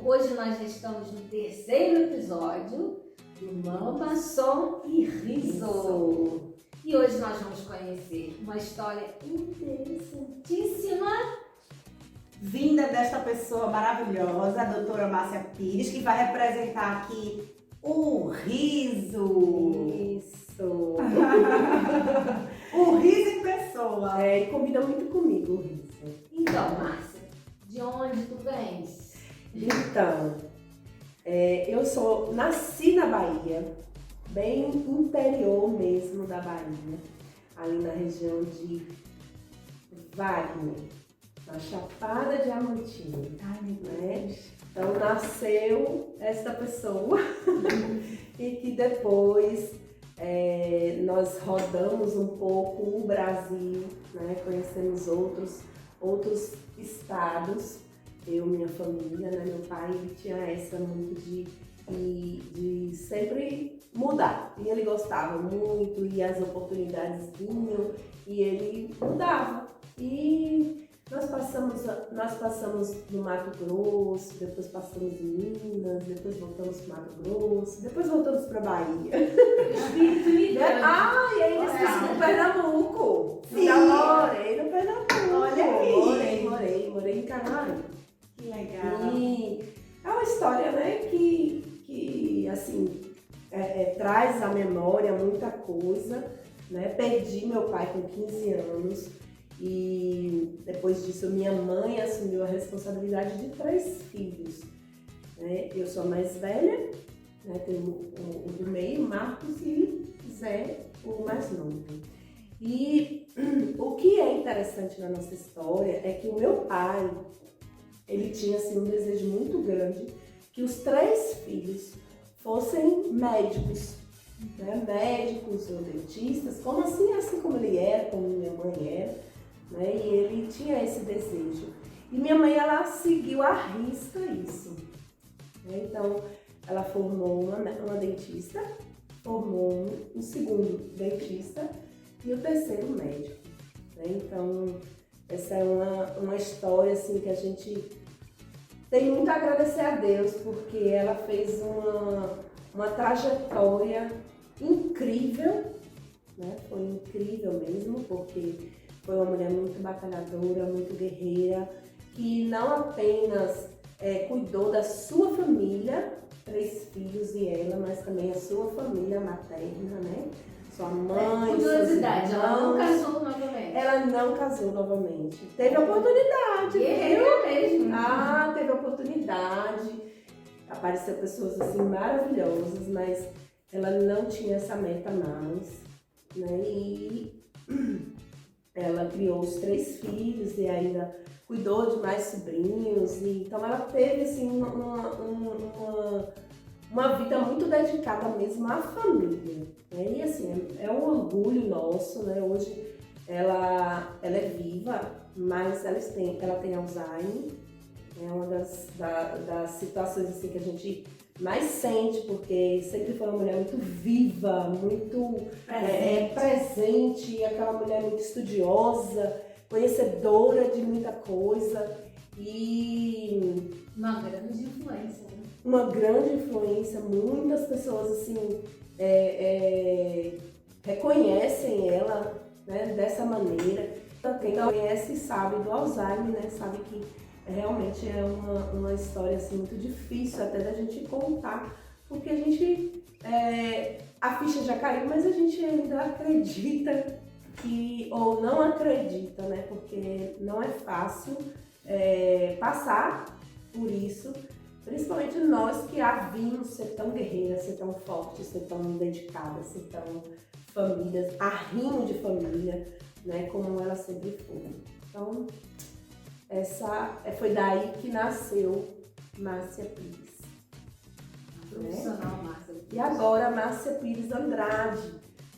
Hoje nós já estamos no terceiro episódio do Mama, Som e Riso. E hoje nós vamos conhecer uma história interessantíssima vinda desta pessoa maravilhosa, a doutora Márcia Pires, que vai representar aqui o riso. Isso. O riso em pessoa. E combina muito comigo o riso. Então, Márcia, de onde tu vens? Então, eu nasci na Bahia, bem interior mesmo da Bahia, ali na região de Wagner, na Chapada Diamantina. Ai, meu Deus. Então nasceu esta pessoa e que depois nós rodamos um pouco o Brasil, né? Conhecemos outros estados. Eu, minha família, né? Meu pai, ele tinha essa muito de sempre mudar. E ele gostava muito e as oportunidades vinham e ele mudava. E nós passamos no Mato Grosso, depois passamos em Minas, depois voltamos para Mato Grosso, depois voltamos para Bahia. Espírito migrante. E ainda esqueci no Pernambuco. Sim. Já morei no Pernambuco. Olha aí. Morei em Canaã. Que legal. E é uma história, né, que assim, traz à memória muita coisa, né? Perdi meu pai com 15 anos e depois disso minha mãe assumiu a responsabilidade de 3 filhos, né? Eu sou a mais velha, né? Tenho o do meio, Marcos, e Zé, o mais novo. E o que é interessante na nossa história é que o meu pai, ele tinha assim, um desejo muito grande que os 3 filhos fossem médicos, né? Médicos ou dentistas, assim como ele era, como minha mãe era, né? E ele tinha esse desejo. E minha mãe, ela seguiu à risca isso, né? Então, ela formou uma dentista, formou um segundo dentista e o terceiro médico, né? Então, essa é uma história assim, que a gente tem muito a agradecer a Deus, porque ela fez uma trajetória incrível, né? Foi incrível mesmo, porque foi uma mulher muito batalhadora, muito guerreira, que não apenas cuidou da sua família, 3 filhos e ela, mas também a sua família materna, né? Sua mãe, curiosidade, seus ela não irmãos. casou novamente. Ela não casou novamente. Teve oportunidade, Guerreira mesmo. Teve oportunidade. Apareceu pessoas assim maravilhosas, mas ela não tinha essa meta mais, né? E ela criou os 3 filhos e ainda cuidou de mais sobrinhos. Então ela teve assim uma vida muito dedicada mesmo à família, né? E assim, é um orgulho nosso, né? Hoje ela é viva, mas ela tem Alzheimer. É uma das situações assim, que a gente mais sente, porque sempre foi uma mulher muito viva, muito presente, aquela mulher muito estudiosa, conhecedora de muita coisa e uma grande influência, né? Uma grande influência, muitas pessoas assim reconhecem ela, né, dessa maneira. Quem conhece sabe do Alzheimer, né, sabe que realmente é uma história assim, muito difícil até da gente contar, porque a gente, a ficha já caiu, mas a gente ainda acredita ou não acredita, né, porque não é fácil passar por isso, principalmente nós que a vimos ser tão guerreira, ser tão forte, ser tão dedicada, ser tão família, arrimo de família, né, como ela sempre foi. Então, foi daí que nasceu Márcia Pires. Profissional, Márcia Pires. E agora Márcia Pires Andrade,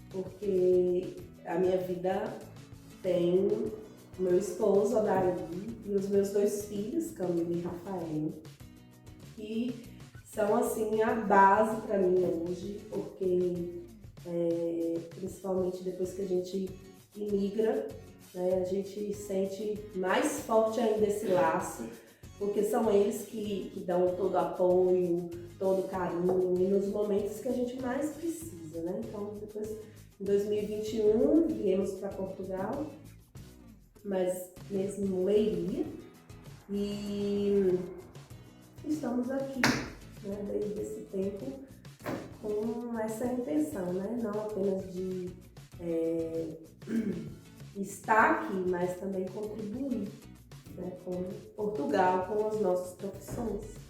porque a minha vida tem o meu esposo, Adair, e os meus 2 filhos, Camila e Rafael, que são assim a base para mim hoje, porque principalmente depois que a gente imigra, né, a gente sente mais forte ainda esse laço, porque são eles que dão todo o apoio, todo o carinho e nos momentos que a gente mais precisa, né? Então, depois, em 2021, viemos para Portugal, mas mesmo em Leiria, e estamos aqui, né, desde esse tempo, com essa intenção, né? Não apenas de estar aqui, mas também contribuir, né, com Portugal, com as nossas profissões.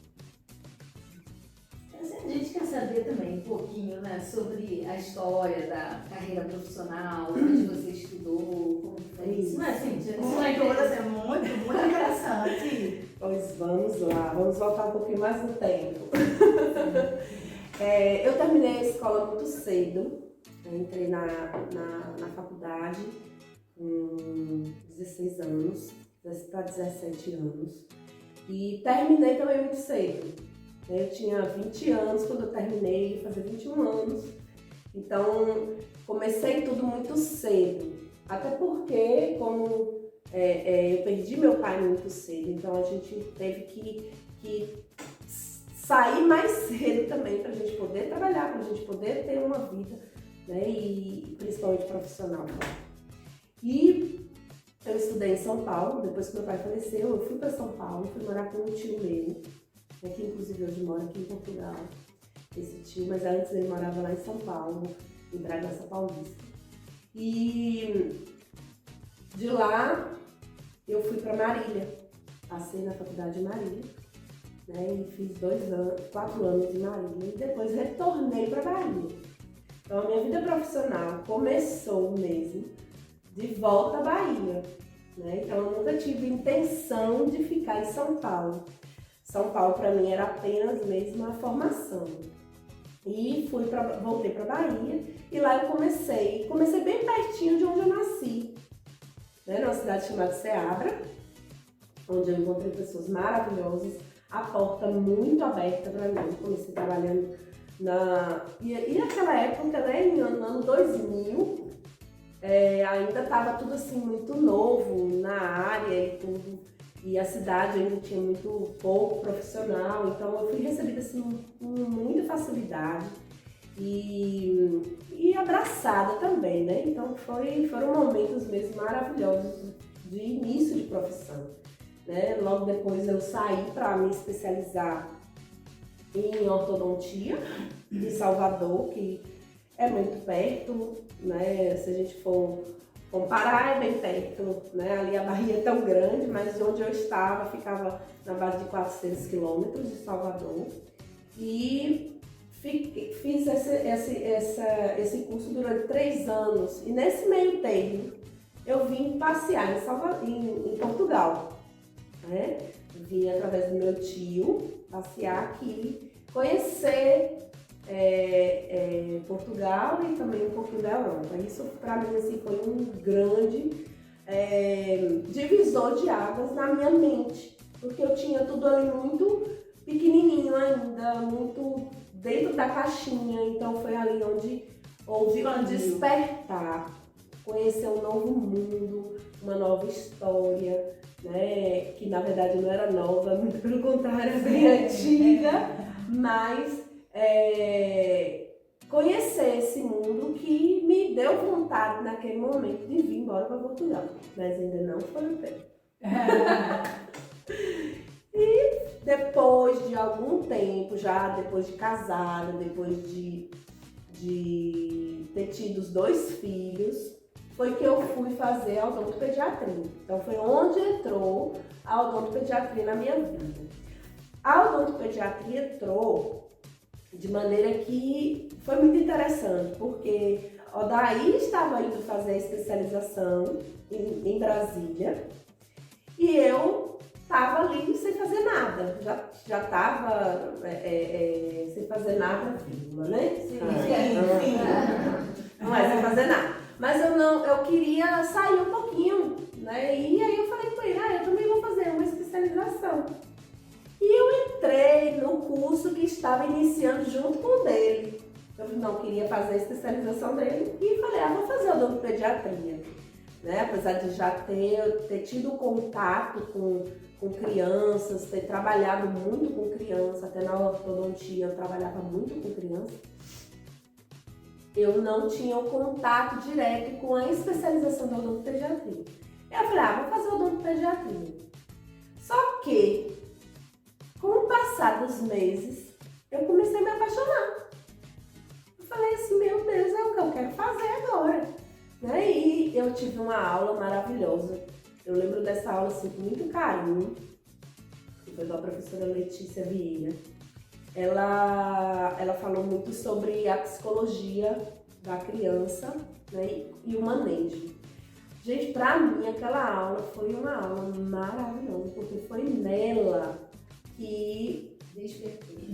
A gente quer saber também um pouquinho, né, sobre a história da carreira profissional, onde você estudou, como foi isso. Não é, Cíntia? Isso não é interessante. Muito interessante. Pois vamos lá, vamos voltar um pouquinho mais no tempo. Eu terminei a escola muito cedo, entrei na faculdade com 16 anos, para 17 anos, e terminei também muito cedo. Eu tinha 20 anos quando eu terminei, ia fazer 21 anos, então comecei tudo muito cedo, até porque como eu perdi meu pai muito cedo, então a gente teve que sair mais cedo também para a gente poder trabalhar, para a gente poder ter uma vida, né, e principalmente profissional. E eu estudei em São Paulo, depois que meu pai faleceu, eu fui para São Paulo, fui morar com um tio meu, que inclusive hoje mora aqui em Portugal, esse tio, mas antes ele morava lá em São Paulo, em Bragança Paulista. E de lá eu fui para Marília, passei na faculdade de Marília, né, e fiz 4 anos em Marília e depois retornei para Bahia. Então a minha vida profissional começou mesmo de volta à Bahia, né? Então eu nunca tive intenção de ficar em São Paulo. São Paulo para mim era apenas mesmo a formação. E voltei para Bahia e lá eu comecei bem pertinho de onde eu nasci, né? Numa cidade chamada Ceabra, onde eu encontrei pessoas maravilhosas, a porta muito aberta para mim. Comecei trabalhando e naquela época, né, no ano 2000, ainda estava tudo assim muito novo na área e tudo, e a cidade ainda tinha muito pouco profissional, então eu fui recebida assim com muita facilidade e abraçada também, né? Então foram momentos mesmo maravilhosos de início de profissão, né? Logo depois eu saí para me especializar em ortodontia em Salvador, que é muito perto, né? Se a gente for comparar, é bem perto, né? Ali a Bahia é tão grande, mas onde eu estava ficava na base de 400 quilômetros de Salvador. E fiz esse curso durante 3 anos. E nesse meio tempo, eu vim passear em Portugal, né? Vim através do meu tio passear aqui, conhecer Portugal e também um pouquinho da Europa. Isso para mim assim, foi um grande divisor de águas na minha mente, porque eu tinha tudo ali muito pequenininho ainda, muito dentro da caixinha, então foi ali onde houve um despertar, conhecer um novo mundo, uma nova história, né, que na verdade não era nova, muito pelo contrário, é bem antiga, mas conhecer esse mundo que me deu vontade naquele momento de vir embora para Portugal, mas ainda não foi o tempo. E depois de algum tempo, já depois de casada, depois de ter tido os 2 filhos, foi que eu fui fazer a odontopediatria. Então foi onde entrou a odontopediatria na minha vida. A odontopediatria entrou de maneira que foi muito interessante, porque Odaí estava indo fazer a especialização em Brasília e eu estava ali sem fazer nada, já estava sem fazer nada, vírgula, né? Sim. Não é sem fazer nada. Mas eu queria sair um pouquinho, né? E aí eu falei com ele, eu também vou fazer uma especialização. E eu entrei no curso que estava iniciando junto com o dele. Eu não queria fazer a especialização dele e falei, vou fazer odontopediatria. né? Apesar de já ter tido contato com crianças, ter trabalhado muito com criança, até na ortodontia eu trabalhava muito com criança, eu não tinha o contato direto com a especialização da odontopediatria. Eu falei, vou fazer odontopediatria. Só que, com o passar dos meses, eu comecei a me apaixonar. Eu falei assim, meu Deus, é o que eu quero fazer agora. Né? E eu tive uma aula maravilhosa. Eu lembro dessa aula assim, com muito carinho, que foi da professora Letícia Vieira. Ela falou muito sobre a psicologia da criança, né, e o manejo. Gente, pra mim aquela aula foi uma aula maravilhosa, porque foi nela que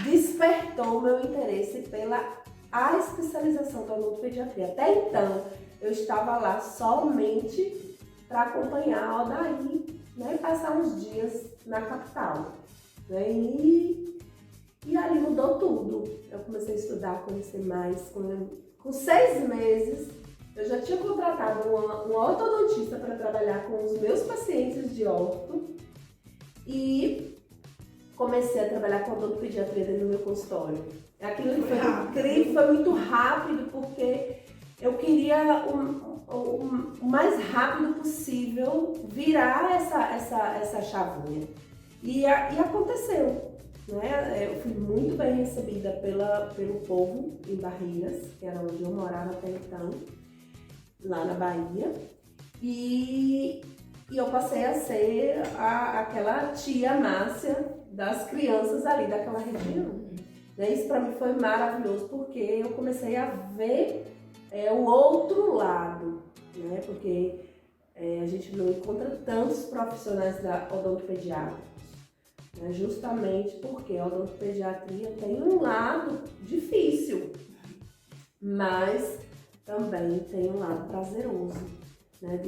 despertou o meu interesse pela a especialização da odontopediatria. Até então, eu estava lá somente para acompanhar a Odair, né, e passar uns dias na capital. Né, e ali mudou tudo. Eu comecei a estudar, conhecer mais. Com 6 meses, eu já tinha contratado uma ortodontista para trabalhar com os meus pacientes de orto e comecei a trabalhar com odontopediatria dentro do meu consultório. Aquilo foi incrível, foi muito rápido, porque eu queria o mais rápido possível virar essa chavinha. E aconteceu. Né? Eu fui muito bem recebida pelo povo em Barreiras, que era onde eu morava até então, lá na Bahia. E eu passei a ser aquela tia Márcia das crianças ali daquela região. Isso para mim foi maravilhoso, porque eu comecei a ver o outro lado, né? Porque a gente não encontra tantos profissionais da odontopediatria. Justamente porque a odontopediatria tem um lado difícil, mas também tem um lado prazeroso, né?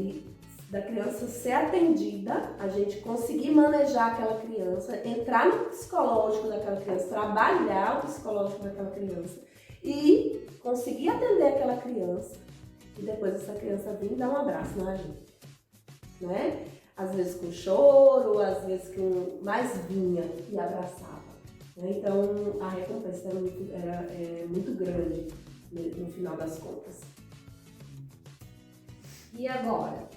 Da criança ser atendida, a gente conseguir manejar aquela criança, entrar no psicológico daquela criança, trabalhar o psicológico daquela criança e conseguir atender aquela criança e depois essa criança vir e dar um abraço na gente, né? Às vezes com choro, às vezes mais vinha e abraçava. Né? Então a recompensa é muito grande no final das contas. E agora,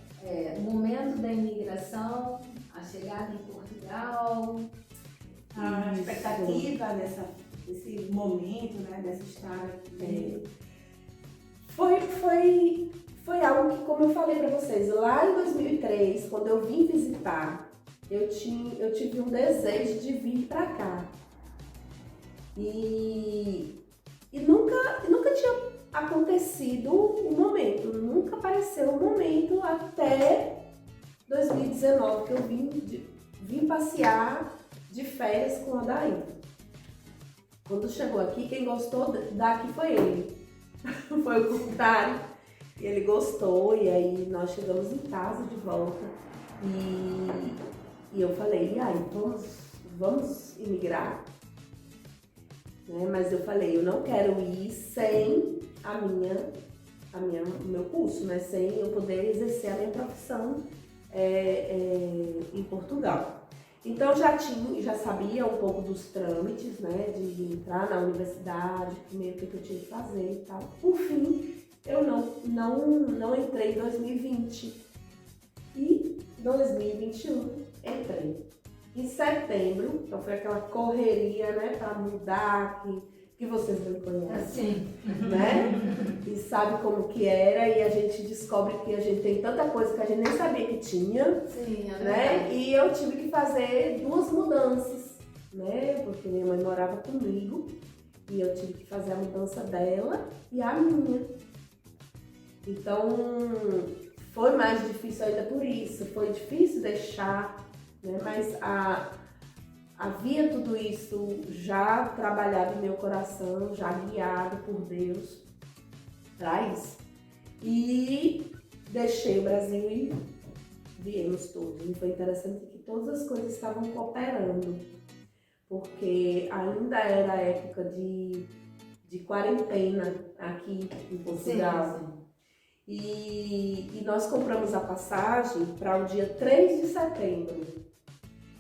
o momento da imigração, a chegada em Portugal, a expectativa desse momento, né, dessa história aqui. Foi algo que, como eu falei para vocês, lá em 2003, quando eu vim visitar, eu tive um desejo de vir para cá. E nunca tinha acontecido o momento, nunca apareceu o momento até 2019, que eu vim passear de férias com a Odair. Quando chegou aqui, quem gostou daqui foi ele. Foi o contrário. E ele gostou, e aí nós chegamos em casa de volta. E eu falei, e aí, vamos imigrar? Né? Mas eu falei, eu não quero ir sem o meu curso, né? Sem eu poder exercer a minha profissão em Portugal. Então já sabia um pouco dos trâmites, né? De entrar na universidade, primeiro o que eu tinha que fazer e tal. Por fim, eu não entrei em 2020. E 2021 entrei. Em setembro, então foi aquela correria, né, para mudar, que vocês não conhecem, né? E sabe como que era, e a gente descobre que a gente tem tanta coisa que a gente nem sabia que tinha. Sim, né? E eu tive que fazer 2 mudanças, né? Porque minha mãe morava comigo e eu tive que fazer a mudança dela e a minha. Então, foi mais difícil ainda por isso, foi difícil deixar, né? Mas havia tudo isso já trabalhado em meu coração, já guiado por Deus para isso. E deixei o Brasil e viemos todos. E foi interessante que todas as coisas estavam cooperando, porque ainda era a época de quarentena aqui em Portugal. Sim. E nós compramos a passagem para o dia 3 de setembro.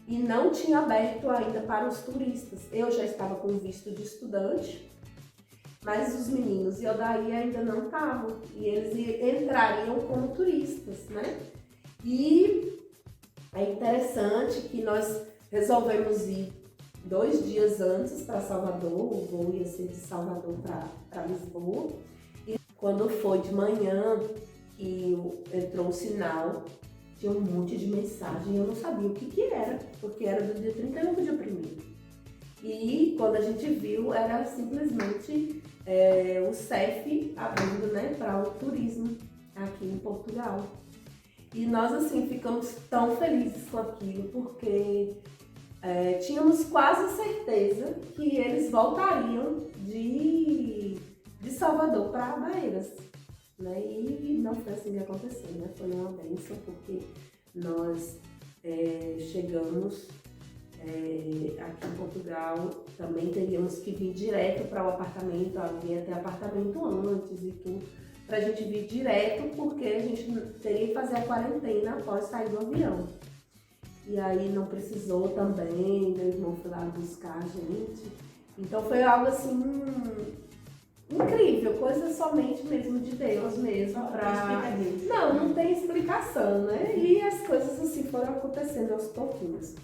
E não tinha aberto ainda para os turistas. Eu já estava com visto de estudante, mas os meninos e eu daí ainda não estavam. E eles entrariam como turistas, né? E é interessante que nós resolvemos ir 2 dias antes para Salvador. O voo ia ser de Salvador para Lisboa. E quando foi de manhã que entrou o sinal, tinha um monte de mensagem e eu não sabia o que era, porque era do dia 31 para o dia 1º. E quando a gente viu, era simplesmente o CEF abrindo, né, para o turismo aqui em Portugal. E nós, assim, ficamos tão felizes com aquilo, porque tínhamos quase certeza que eles voltariam de Salvador para Baeiras, né? E não foi assim que aconteceu, né? Foi uma bênção, porque nós chegamos aqui em Portugal, também teríamos que vir direto para o apartamento, havia até apartamento antes e tudo, para a gente vir direto, porque a gente teria que fazer a quarentena após sair do avião. E aí não precisou também, meu irmão foi lá buscar a gente. Então foi algo assim incrível, coisa somente mesmo de Deus mesmo. Não tem explicação, né? E as coisas assim foram acontecendo aos pouquinhos.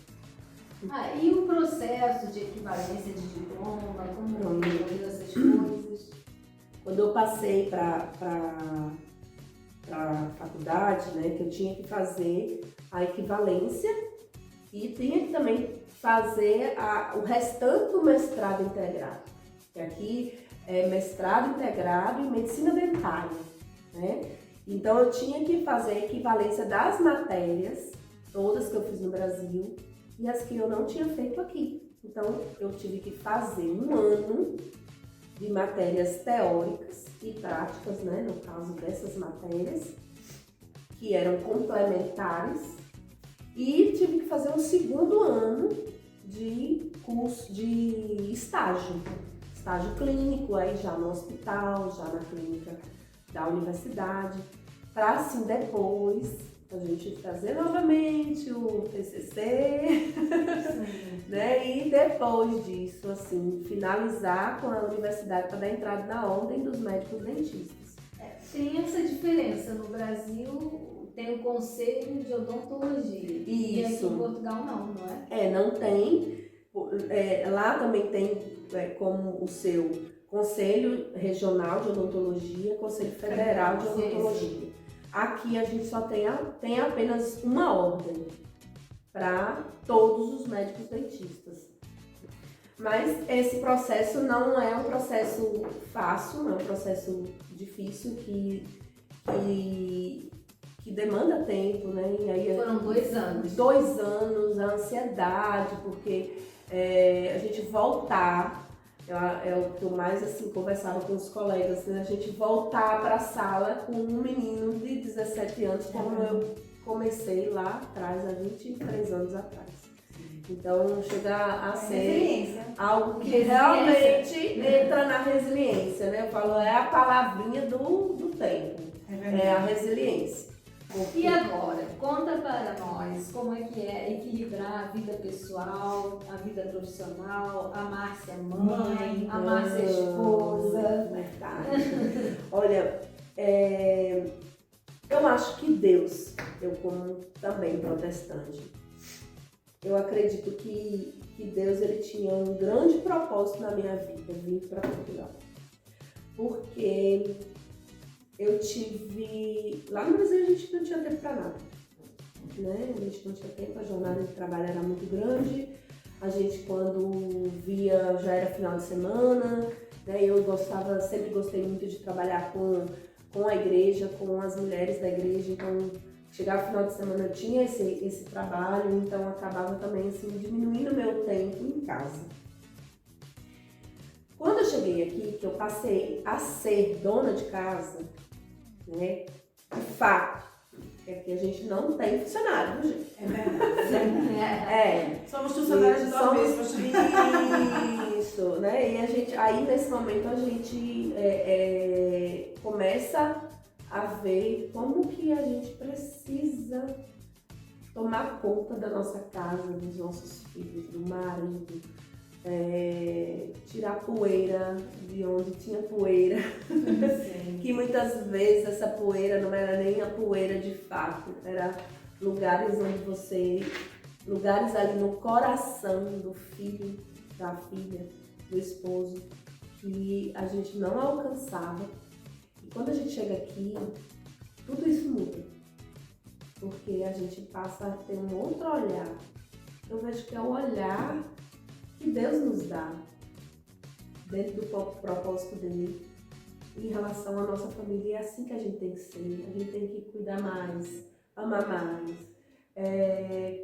E o processo de equivalência de diploma, como ocorreu essas coisas? Quando eu passei para a faculdade, né, que eu tinha que fazer a equivalência e tinha que também fazer o restante do mestrado integrado. Que aqui é mestrado integrado em medicina dentária, né? Então eu tinha que fazer a equivalência das matérias, todas que eu fiz no Brasil, e as que eu não tinha feito aqui. Então eu tive que fazer 1 ano de matérias teóricas e práticas, né, no caso dessas matérias, que eram complementares, e tive que fazer um 2º ano de curso de estágio clínico, aí já no hospital, já na clínica da universidade, para assim depois a gente fazer novamente o TCC, né? E depois disso, assim, finalizar com a universidade para dar entrada na ordem dos médicos dentistas. Tem essa diferença. No Brasil tem o Conselho de Odontologia. Isso. E aqui em Portugal não é? Não tem. Lá também tem como o seu Conselho Regional de Odontologia, Conselho Federal de Odontologia. Aqui a gente só tem apenas uma ordem para todos os médicos dentistas. Mas esse processo não é um processo fácil, não é um processo difícil que demanda tempo, né? E aí, foram 2 anos. 2 anos, a ansiedade, porque a gente voltar, é o que eu mais assim conversava com os colegas, né? A gente voltar para a sala com um menino de 17 anos, como eu comecei lá atrás, há 23 anos atrás. Então chega a ser algo que realmente entra na resiliência, né? Eu falo, é a palavrinha do tempo, é a resiliência. E agora, conta para nós como é que é equilibrar a vida pessoal, a vida profissional, a Márcia mãe, a Márcia esposa. Verdade. Olha, eu acho que Deus, eu como também protestante, eu acredito que Deus ele tinha um grande propósito na minha vida, vir para Portugal. Porque eu tive... Lá no Brasil a gente não tinha tempo para nada, né? A gente não tinha tempo, a jornada de trabalho era muito grande. A gente, quando via, já era final de semana, né? Eu sempre gostei muito de trabalhar com a igreja, com as mulheres da igreja. Então, chegava o final de semana eu tinha esse trabalho, então acabava também assim, diminuindo o meu tempo em casa. Quando eu cheguei aqui, que eu passei a ser dona de casa, né? O fato é que a gente não tem funcionário, gente. É verdade. Somos funcionários de 2 meses. Isso, né? E aí nesse momento a gente começa a ver como que a gente precisa tomar conta da nossa casa, dos nossos filhos, do marido, tirar poeira de onde tinha poeira, que muitas vezes essa poeira não era nem a poeira de fato, era lugares ali no coração do filho, da filha, do esposo, que a gente não alcançava. E quando a gente chega aqui, tudo isso muda, porque a gente passa a ter um outro olhar. Eu vejo que é o olhar que Deus nos dá, dentro do propósito dele, em relação à nossa família. E é assim que a gente tem que ser. A gente tem que cuidar mais, amar mais,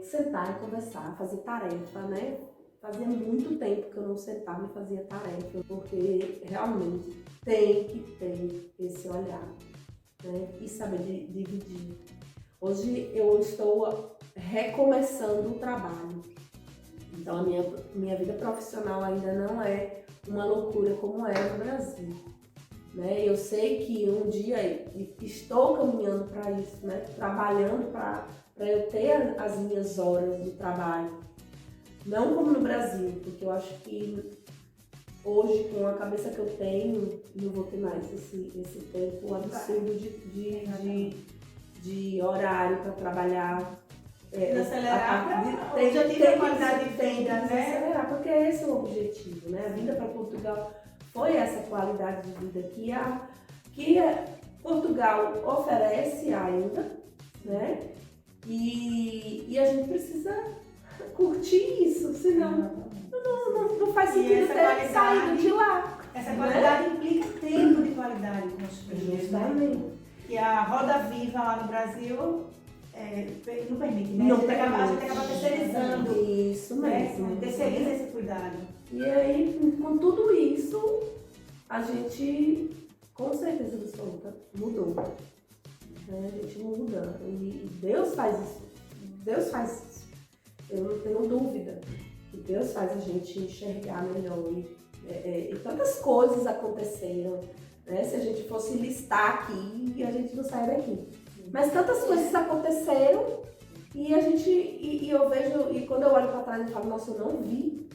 sentar e conversar, fazer tarefa, né? Fazia muito tempo que eu não sentava e fazia tarefa, porque realmente tem que ter esse olhar, né? E saber dividir. Hoje eu estou recomeçando o trabalho. Então a minha vida profissional ainda não é uma loucura como era no Brasil, né? Eu sei que um dia estou caminhando para isso, né? Trabalhando para eu ter as minhas horas de trabalho. Não como no Brasil, porque eu acho que hoje, com a cabeça que eu tenho, não vou ter mais esse tempo absurdo de horário para trabalhar. Acelerar, o objetivo é a qualidade de vida, né? Acelerar, porque esse é o objetivo, né? A vinda para Portugal foi essa qualidade de vida que Portugal oferece ainda, né? E a gente precisa curtir isso, senão não faz sentido ter saído de lá. Essa qualidade implica tempo de qualidade com os filhos, justamente. né? E a roda viva lá no Brasil não permite, né? Não a gente acaba terceirizando. Isso mesmo. Né? Terceiriza esse cuidado. E aí, com tudo isso, a gente, com certeza absoluta, mudou. Né? A gente muda. E Deus faz isso. Deus faz isso. Eu não tenho dúvida que Deus faz a gente enxergar melhor. E tantas coisas aconteceram. Né? Se a gente fosse listar aqui, a gente não sai daqui. Mas tantas coisas aconteceram e a gente, eu vejo, e quando eu olho para trás eu falo, nossa, eu não vi.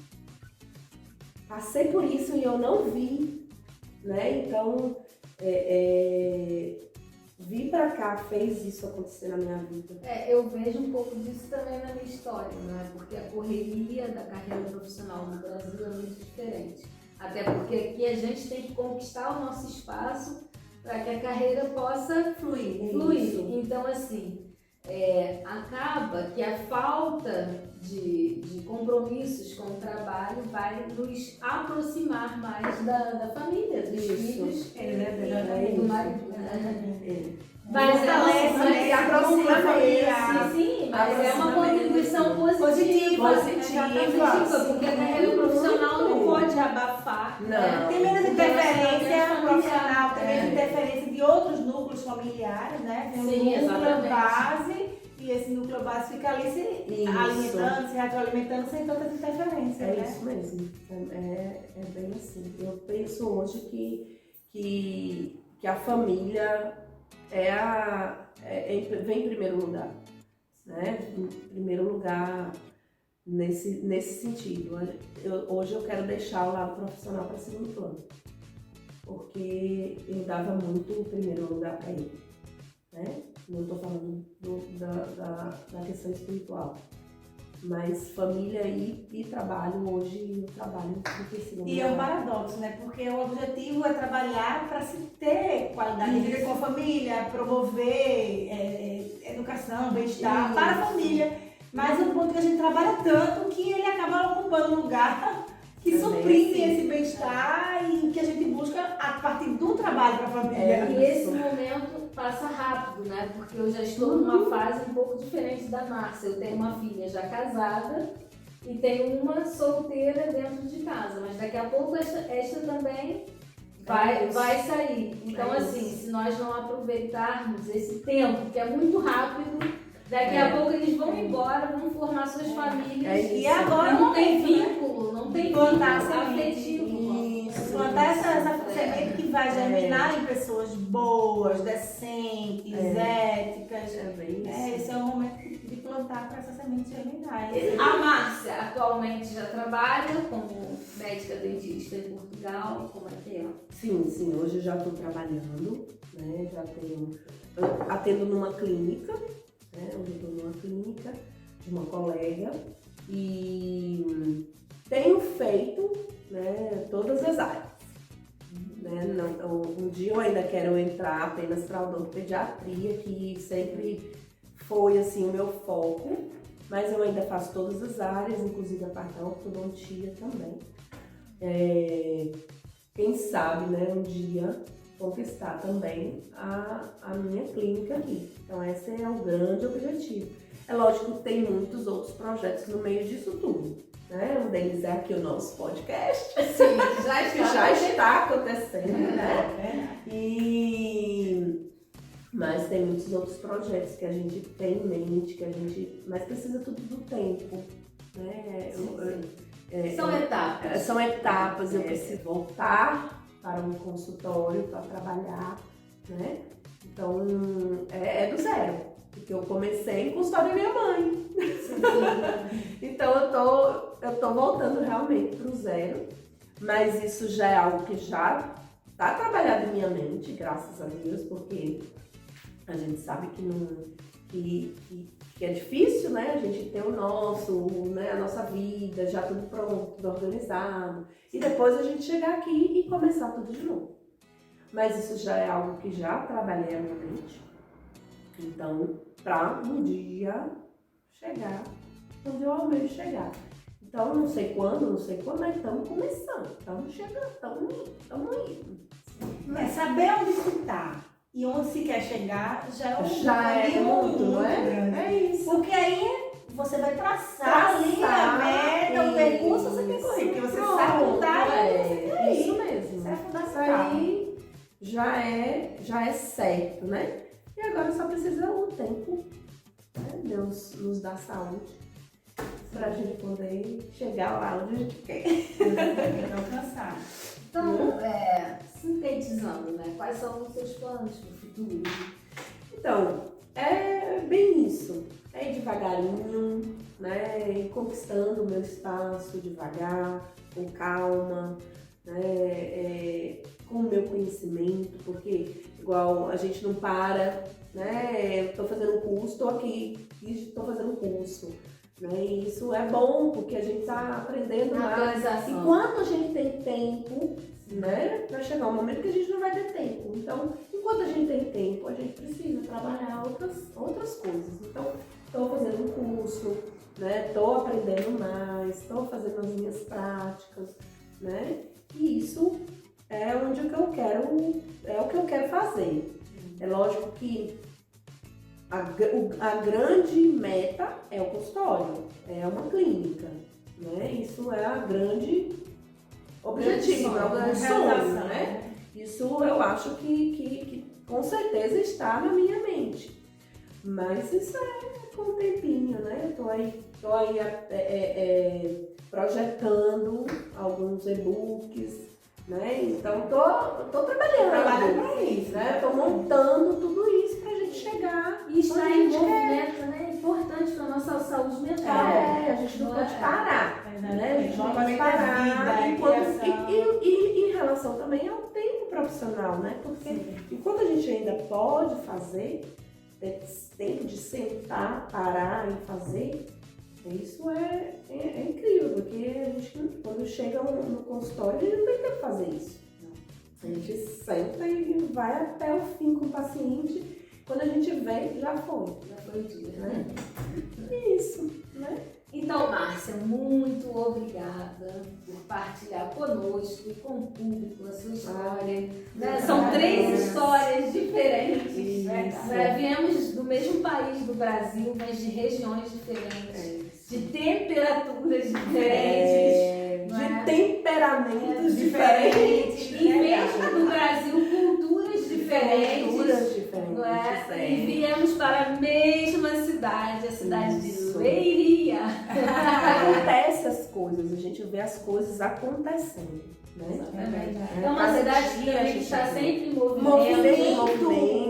Passei por isso e eu não vi, né? Então, vir para cá fez isso acontecer na minha vida. Eu vejo um pouco disso também na minha história, né? Porque a correria da carreira profissional no Brasil é muito diferente. Até porque aqui a gente tem que conquistar o nosso espaço para que a carreira possa fluir. Então, assim, acaba que a falta de compromissos com o trabalho vai nos aproximar mais da família, dos filhos do marido. Mas aproxima a família. Sim, mas é uma contribuição positiva, porque a carreira profissional não pode abafar. Não. Tem menos interferência profissional, tem menos interferência de outros núcleos familiares, né? Tem um núcleo base e esse núcleo base fica ali se alimentando, se retroalimentando sem tantas interferências. É isso mesmo. É bem assim. Eu penso hoje que a família vem em primeiro lugar, né? Em primeiro lugar nesse sentido. Hoje eu quero deixar o lado profissional para segundo plano, porque eu dava muito o primeiro lugar para ele, né? Não estou falando da questão espiritual, mas família e trabalho, hoje o trabalho fica em segundo lugar. E é um paradoxo, né? Porque o objetivo é trabalhar para se ter qualidade de vida com a família, promover educação, bem-estar para a família. Mas o ponto que a gente trabalha tanto que ele acaba ocupando um lugar que suprime esse bem-estar e que a gente busca a partir do trabalho para a família. E esse momento passa rápido, né? Porque eu já estou numa fase um pouco diferente da Márcia. Eu tenho uma filha já casada e tenho uma solteira dentro de casa, mas daqui a pouco esta também vai sair. Então, assim, se nós não aproveitarmos esse tempo, que é muito rápido, daqui a pouco eles vão embora, vão formar suas famílias. E agora não tem vínculo, não tem vínculo afetivo. Plantar essa semente que vai germinar em pessoas boas, boas, decentes, éticas. É bem isso. Esse é o momento de plantar para essas sementes germinais. A Márcia atualmente já trabalha como médica dentista em Portugal, como é que é? Sim, hoje eu já estou trabalhando, né? Eu atendo numa clínica, né? Hoje eu estou numa clínica de uma colega e tenho feito, né, todas as áreas. Né? Um dia eu ainda quero entrar apenas para a odontopediatria, que sempre foi assim, o meu foco, mas eu ainda faço todas as áreas, inclusive a parte da ortodontia também. Quem sabe, né, um dia conquistar também a minha clínica aqui. Então esse é o grande objetivo. É lógico que tem muitos outros projetos no meio disso tudo. Né? Um deles é aqui o nosso podcast. Sim, que já está acontecendo, né? Mas tem muitos outros projetos que a gente tem em mente, mas precisa tudo do tempo, né? São etapas. São etapas, eu preciso voltar para um consultório para trabalhar, né? Então é do zero, porque eu comecei em consultório da minha mãe. Então eu tô voltando realmente pro zero, mas isso já é algo que já tá trabalhado em minha mente, graças a Deus, porque a gente sabe que é difícil, né? A gente ter o nosso, né? A nossa vida já tudo pronto, tudo organizado, e depois a gente chegar aqui e começar tudo de novo. Mas isso já é algo que já trabalhei a minha mente. Então, para um dia chegar onde eu almejo chegar. Então, não sei quando, mas estamos começando, estamos chegando, estamos indo. Saber onde se está e onde se quer chegar já é muito, não é? grande. É isso. Porque aí você vai traçar ali a meta, o percurso que você quer correr, porque você sabe contar e você quer ir. Isso mesmo. Isso é fundamental. Isso aí já é certo, né? E agora só precisa o tempo, né? Deus nos dá saúde pra gente poder chegar lá onde a gente quer. Alcançar. Então, sintetizando, né? Quais são os seus planos para o futuro? Então, é bem isso. É ir devagarinho, né? Ir conquistando o meu espaço devagar, com calma, né? Com o meu conhecimento, porque igual a gente não para, né? Eu tô fazendo um curso, estou aqui e estou fazendo um curso. Né? E isso é bom, porque a gente está aprendendo mais. E quando a gente tem tempo, né? Vai chegar um momento que a gente não vai ter tempo. Então, enquanto a gente tem tempo, a gente precisa trabalhar outras coisas. Então, estou fazendo um curso, né? Estou aprendendo mais, estou fazendo as minhas práticas, né? E isso é onde o que eu quero fazer. É lógico que a grande meta é o consultório, é uma clínica, né? Isso é a grande objetivo, é o grande sonho, né? Isso eu acho que com certeza está na minha mente. Mas isso é com o tempinho, né? Tô aí projetando alguns e-books, né? Então tô trabalhando para isso, né? Tô montando tudo isso pra gente chegar. E estar em movimento, né? É importante para a nossa saúde mental. A gente não pode parar, né? A gente não pode parar. E em relação também ao tempo profissional, né? Porque enquanto a gente ainda pode fazer, tempo de sentar, parar e fazer, isso é incrível, porque a gente, quando chega no consultório, a gente não tem tempo de fazer isso. A gente senta e vai até o fim com o paciente. Quando a gente vê, já foi o dia, né? Isso, né? Então, Márcia, muito obrigada por partilhar conosco e com o público a sua história. Né? São 3 histórias diferentes. Né? Viemos do mesmo país do Brasil, mas de regiões diferentes, de temperaturas diferentes, de temperamentos diferentes. E mesmo no Brasil, culturas diferentes. E viemos para a mesma cidade, a cidade de Leiria. Acontece as coisas, a gente vê as coisas acontecendo, né? É uma cidade que está sempre em movimento.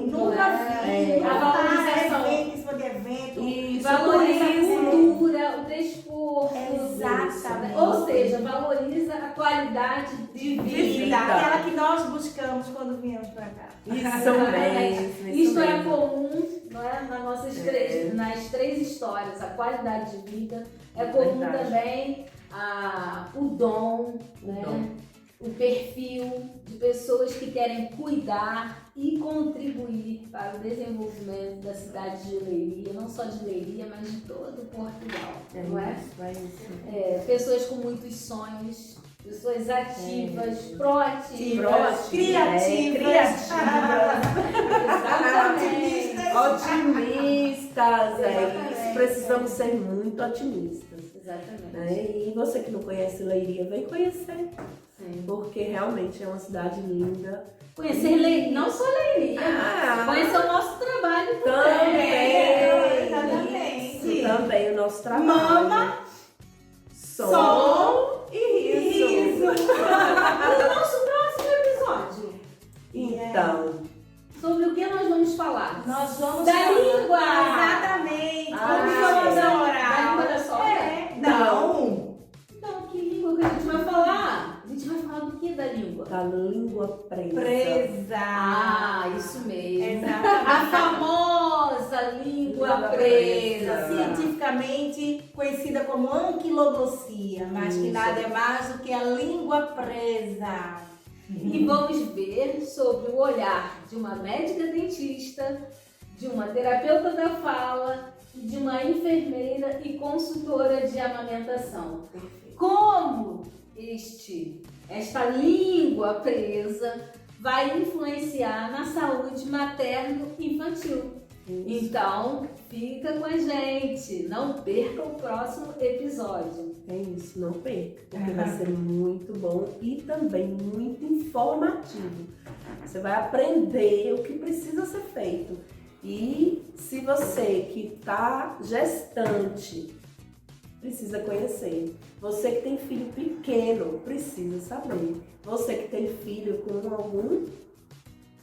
qualidade de vida. Aquela que nós buscamos quando viemos para cá. Isso mesmo. Isto é mesmo. comum, não é? Nas três histórias, a qualidade de vida. É comum Verdade. também o dom, né? O perfil de pessoas que querem cuidar e contribuir para o desenvolvimento da cidade de Leiria, não só de Leiria, mas de todo Portugal, não é? Isso. Pessoas com muitos sonhos, pessoas ativas, proativas, Criativas. exatamente. Otimistas, é Exatamente. isso. Precisamos ser muito otimistas. Exatamente. Né? E você que não conhece Leiria, vem conhecer. Sim. Porque realmente é uma cidade linda. Conhecer Leiria, não só Leiria, conhecer o nosso trabalho também. Exatamente. Isso, também o nosso trabalho. Mama, som e riso. No nosso próximo episódio, Então, sobre o que nós vamos falar? nós vamos Da falar. língua. Exatamente. Da Professora. língua da sogra? Não. Então, que língua que a gente vai falar? A gente vai falar do que da língua? da língua presa. Presa. Isso mesmo. Exatamente. A famosa língua Língua presa. presa. Cientificamente conhecida como anquiloglosia, mas que Isso. nada é mais do que a língua presa. E vamos ver sobre o olhar de uma médica dentista, de uma terapeuta da fala, de uma enfermeira e consultora de amamentação. Como esta língua presa vai influenciar na saúde materno-infantil. Então, fica com a gente, não perca o próximo episódio. É isso, não perca, porque vai ser muito bom e também muito informativo. Você vai aprender o que precisa ser feito. E se você que está gestante precisa conhecer, você que tem filho pequeno precisa saber, você que tem filho com algum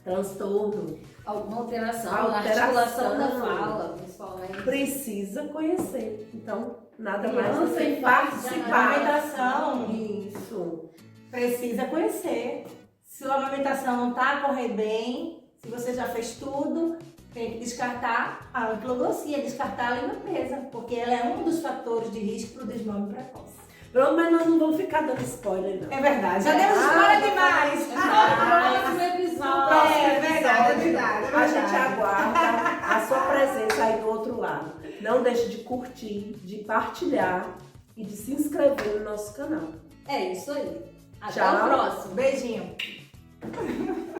transtorno, Alguma alteração na articulação da fala, principalmente. precisa conhecer. Então, nada mais Criança você em fase de participar. amamentação. Isso. Precisa conhecer. Se a amamentação não está correndo bem, se você já fez tudo, tem que descartar a anquiloglosia, descartar a língua presa, porque ela é um dos fatores de risco para o desmame precoce. Pronto, mas nós não vamos ficar dando spoiler, não. É verdade, já demos spoiler demais. No próximo episódio. É verdade. A gente aguarda a sua presença aí do outro lado. Não deixe de curtir, de partilhar e de se inscrever no nosso canal. É isso aí. Até Tchau. o próximo. Beijinho.